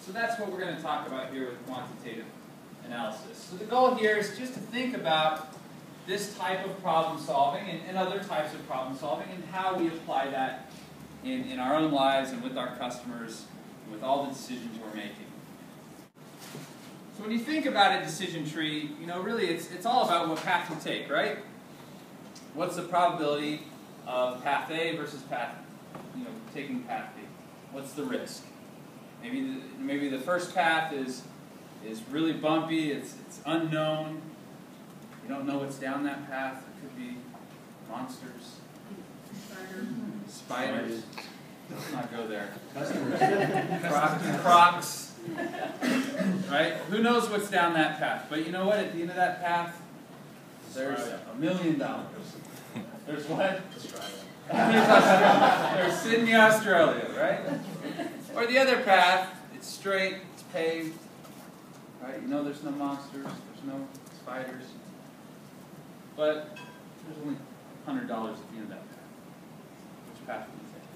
So that's what we're going to talk about here with quantitative analysis. So the goal here is just to think about this type of problem solving and other types of problem solving and how we apply that in our own lives and with our customers and with all the decisions we're making. So when you think about a decision tree, really it's all about what path you take, right? What's the probability of path A versus path, taking path B? What's the risk? Maybe the first path is really bumpy, it's unknown. You don't know what's down that path. It could be monsters, spiders. Let's not go there. Crocs. Right? Who knows what's down that path? But you know what? At the end of that path, there's $1 million. There's what? There's Sydney, Australia, right? Or the other path, it's straight, it's paved, right? There's no monsters, there's no spiders. But there's only $100 at the end of that path. Which path do you take?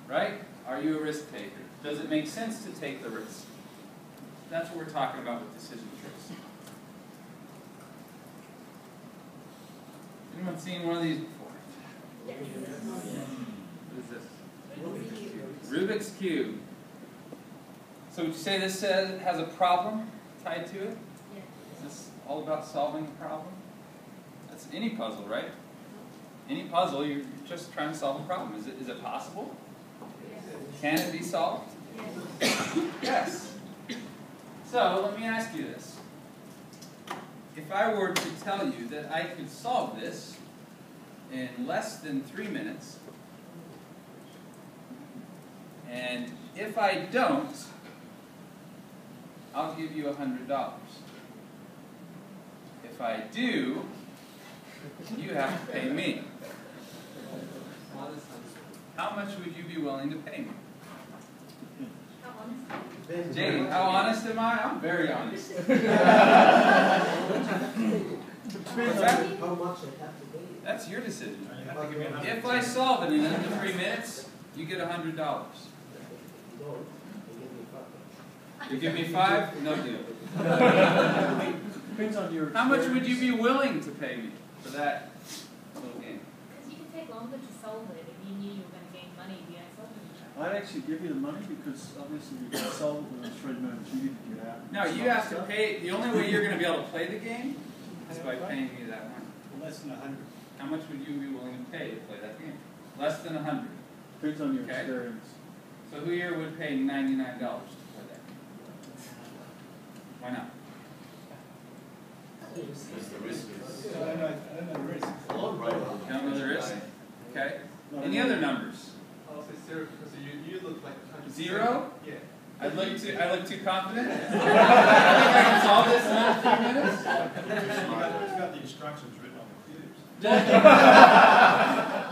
Right? Are you a risk taker? Does it make sense to take the risk? That's what we're talking about with decision trees. Anyone seen one of these before? Yes. What is this? Rubik's Cube. So would you say this has a problem tied to it? Yes. Is this all about solving a problem? That's any puzzle, right? Any puzzle, you're just trying to solve a problem. Is it possible? Can it be solved? Yes. Yes. So let me ask you this. If I were to tell you that I could solve this in less than 3 minutes, and if I don't, I'll give you $100. If I do, you have to pay me. How much would you be willing to pay me? How honest? Jane, how honest am I? I'm very honest. How much it have to be? That's your decision. If I solve it in under 3 minutes, you get $100. No, you give me 5. You give me 5? No deal. Depends on your How much would you be willing to pay me for that little game? Because you could take longer to solve it if you knew you were going to gain money if you had solved it. I'd actually give you the money because obviously you can solve it within 3 minutes. You need to get out. No, you have to pay. The only way you're going to be able to play the game is by paying me that money. Less than 100. How much would you be willing to pay to play that game? Less than 100. Depends on your Okay. experience. So who here would pay $99 to play that game? Why not? I don't know the risk. You don't know the risk? Okay. Any other numbers? I'll say 0 because you look like 100%. 0? Yeah. I look too confident? I think I can solve this in under 3 minutes? It's got the instructions written on the cubes.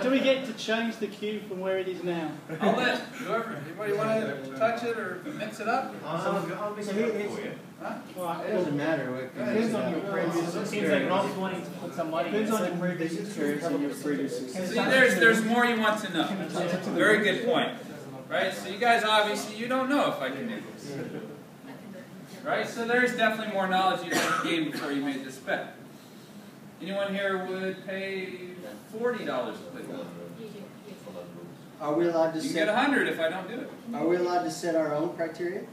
Do we get to change the cube from where it is now? I'll let whoever, anybody want to touch it or mix it up? I'll mix it up for you. Huh? It doesn't matter. It Depends on your previous Seems like experience. Rob's wanting to put some money in. Depends on your previous experience and your previous See, success. there's more you want to know. Very good point. Right? So you guys obviously, you don't know if I can do this. Right? So there's definitely more knowledge you had to gain before you made this bet. Anyone here would pay $40 to play the game? Are we allowed to You can get set? $100 if I don't do it. Are we allowed to set our own criteria?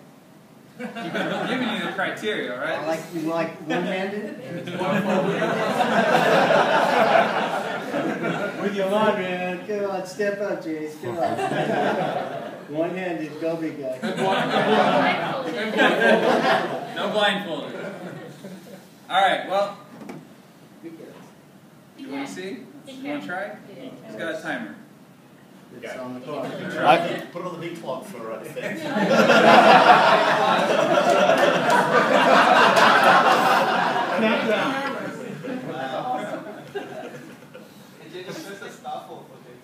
I'm giving you the criteria, right? Like one-handed? With your line, man. Come on, step up, Jace. Come on. One-handed, go big guy. No blindfolded. All right, well, you want to see? You want to try? Who's got a timer? It's on the clock. Put it on the big clock for defense. Countdown. It's just a staffel for this.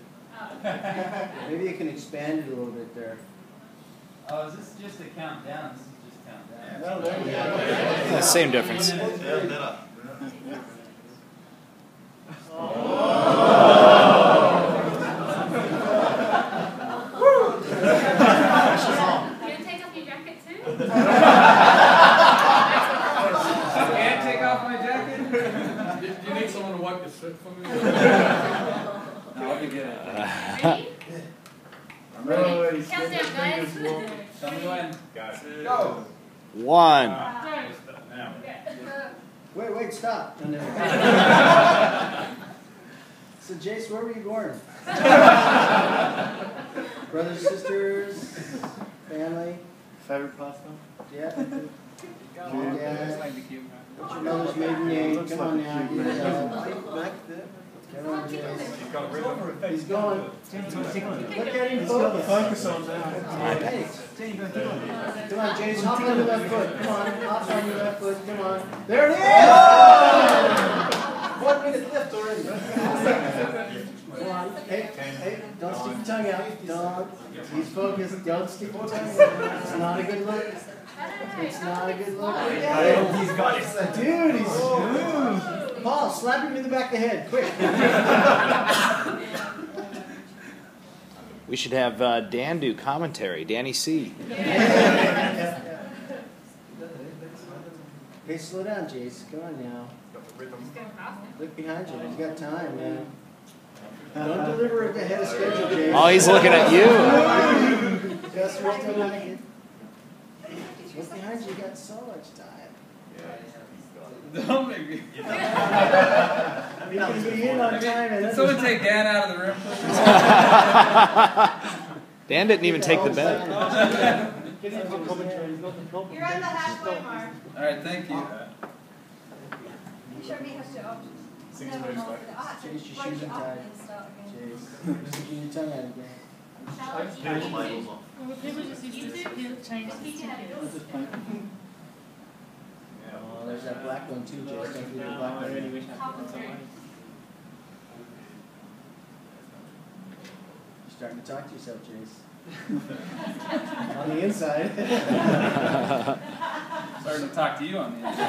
Maybe you can expand it a little bit there. Oh, is this just a countdown? This is just countdown. Yeah, same difference. Better. Can you take off your No, I'll be good at it. Ready? Oh, he's Count getting down, his guys. fingers warm. Tell me when. Go. 1. Now. Wait, stop. No, no. So, Jace, where were you born? Brothers, sisters, family? Favorite pastime? Yeah. Just Yeah. like the cube. What's your mother's maiden name? Looks Come like on a now. cute Get it man. out. Come on, Jace. He's going. Look at him focus. Focus on that. Hey. Come on, Jace. Hop on your left foot. Come on. Hop on your left foot. Come on. There it is! 1 minute left already. Come on. Hey, don't stick your tongue out. Don't. He's focused. Don't stick your tongue out. It's not a good look. It's not a good look. He's got it. Dude, he's smooth. Paul, slap him in the back of the head, quick. We should have Dan do commentary. Danny C. Hey, slow down, Jace. Come on now. Look behind you. You got time, man. Don't deliver it ahead of schedule, Jace. Oh, he's looking at you. Just wait till I get. Look behind you. You got so much time. Don't make me. You can be in on time. And Did someone take Dan out of the room, please? Dan didn't even take the bet. Get into his head. You're at the halfway mark. All right, thank you. Sure, me has to options. Chase your shoes and tie. Chase. Sticking your tongue out again. People just used to change the Oh, there's that black one too, Jace. Don't forget the black one. You're starting to talk to yourself, Jace. On the inside. Starting to talk to you on the inside.